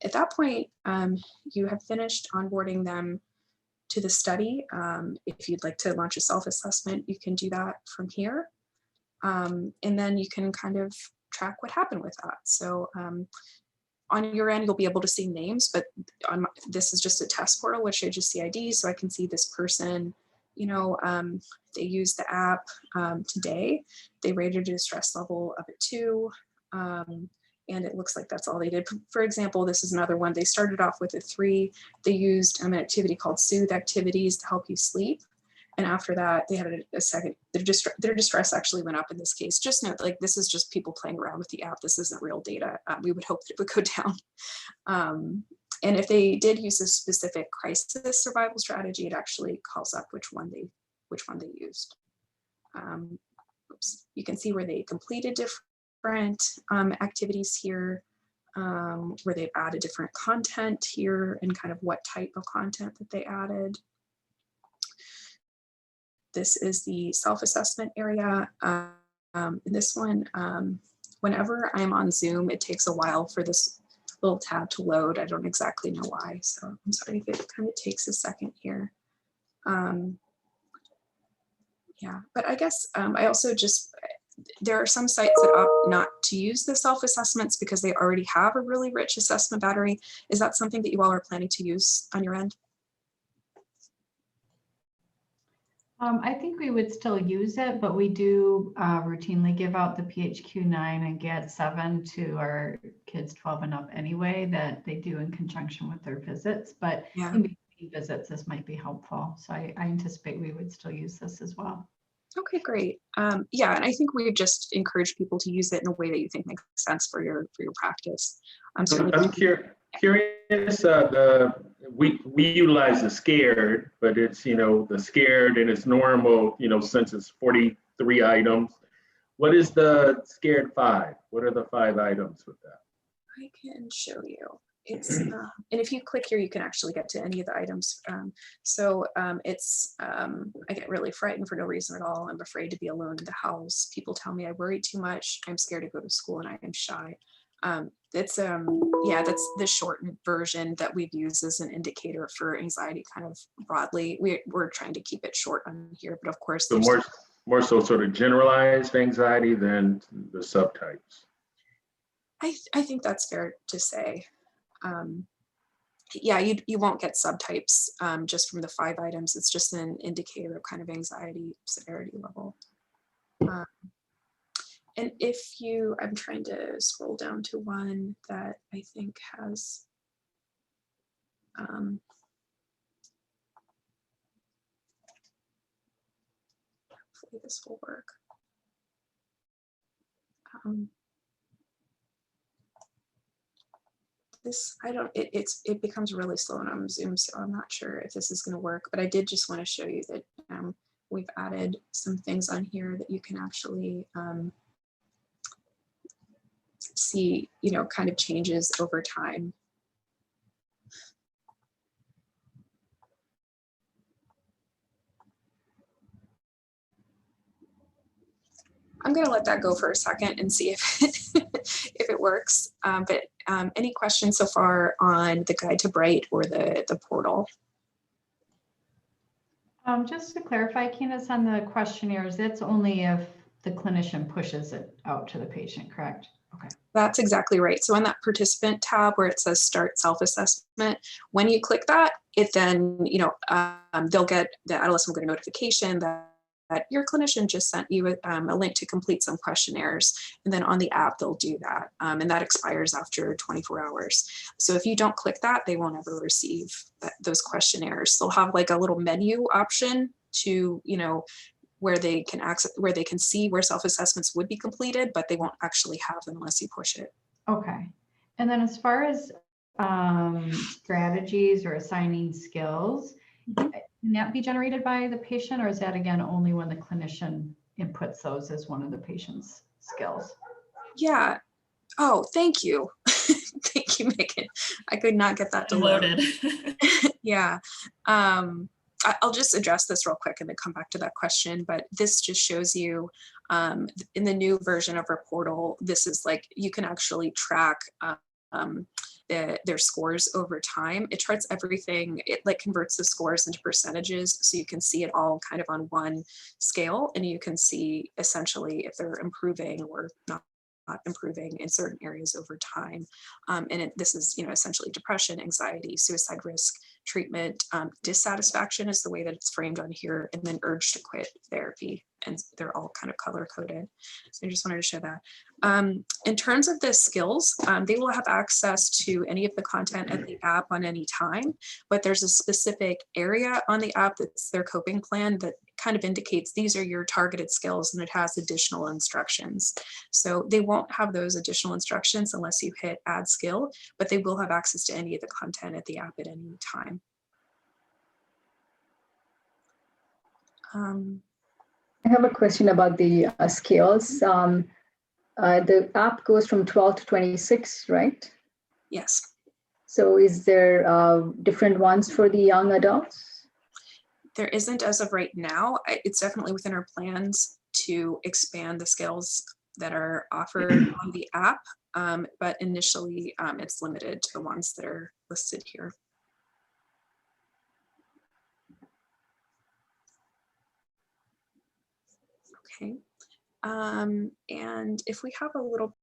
At that point, you have finished onboarding them to the study. If you'd like to launch a self-assessment, you can do that from here. And then you can kind of track what happened with that. So on your end, you'll be able to see names, but this is just a test portal, which shows just the ID. So I can see this person, they used the app today. They rated a stress level of a 2. And it looks like that's all they did. For example, this is another one. They started off with a 3. They used an activity called Soothe Activities to help you sleep. And after that, they had a second, their distress actually went up in this case. Just note, like, this is just people playing around with the app. This isn't real data. We would hope that it would go down. And if they did use a specific crisis survival strategy, it actually calls up which one they used. You can see where they completed different activities here, where they've added different content here and kind of what type of content that they added. This is the self-assessment area. In this one, whenever I'm on Zoom, it takes a while for this little tab to load. I don't exactly know why, so I'm sorry if it kind of takes a second here. Yeah, but I guess I also there are some sites that opt not to use the self-assessments because they already have a really rich assessment battery. Is that something that you all are planning to use on your end? I think we would still use it, but we do routinely give out the PHQ-9 and GAD-7 to our kids 12 and up anyway, that they do in conjunction with their visits. But yeah, in between visits, this might be helpful. So I anticipate we would still use this as well. Okay, great. Yeah, and I think we just encourage people to use it in a way that you think makes sense for your practice. I'm curious. We utilize the scared, but it's the scared and it's normal. Since it's 43 items. What is the scared 5? What are the 5 items with that? I can show you. It's and if you click here, you can actually get to any of the items. It's I get really frightened for no reason at all. I'm afraid to be alone in the house. People tell me I worry too much. I'm scared to go to school and I am shy. That's the shortened version that we've used as an indicator for anxiety kind of broadly. We're trying to keep it short on here, but of course so more so sort of generalized anxiety than the subtypes. I think that's fair to say. Yeah, you won't get subtypes just from the 5 items. It's just an indicator of kind of anxiety severity level. And I'm trying to scroll down to one that I think has, hopefully this will work. It becomes really slow on Zoom, so I'm not sure if this is going to work, but I did just want to show you that we've added some things on here that you can actually see, kind of changes over time. I'm going to let that go for a second and see if if it works. But any questions so far on the guide to Bright or the portal? Just to clarify, Candace, on the questionnaires, that's only if the clinician pushes it out to the patient, correct? Okay. That's exactly right. So on that participant tab where it says start self-assessment, when you click that, it then, they'll get, the adolescent will get a notification that your clinician just sent you a link to complete some questionnaires. And then on the app, they'll do that. And that expires after 24 hours. So if you don't click that, they won't ever receive those questionnaires. They'll have like a little menu option to, where they can access, where they can see where self-assessments would be completed, but they won't actually have them unless you push it. Okay. And then as far as strategies or assigning skills, can that be generated by the patient, or is that again only when the clinician inputs those as one of the patient's skills? Yeah. Oh, thank you. Thank you, Megan. I could not get that loaded. Yeah. I'll just address this real quick and then come back to that question, but this just shows you in the new version of our portal, this is like, you can actually track their scores over time. It charts everything. It like converts the scores into percentages, so you can see it all kind of on one scale, and you can see essentially if they're improving or not improving in certain areas over time. This is, essentially depression, anxiety, suicide risk, treatment, dissatisfaction is the way that it's framed on here, and then urge to quit therapy. And they're all kind of color coded. So I just wanted to show that. In terms of the skills, they will have access to any of the content at the app on any time, but there's a specific area on the app that's their coping plan that kind of indicates these are your targeted skills, and it has additional instructions. So they won't have those additional instructions unless you hit add skill, but they will have access to any of the content at the app at any time. I have a question about the scales. The app goes from 12 to 26, right? Yes. So is there different ones for the young adults? There isn't as of right now. It's definitely within our plans to expand the skills that are offered on the app, but initially it's limited to the ones that are listed here. Okay. And if we have a little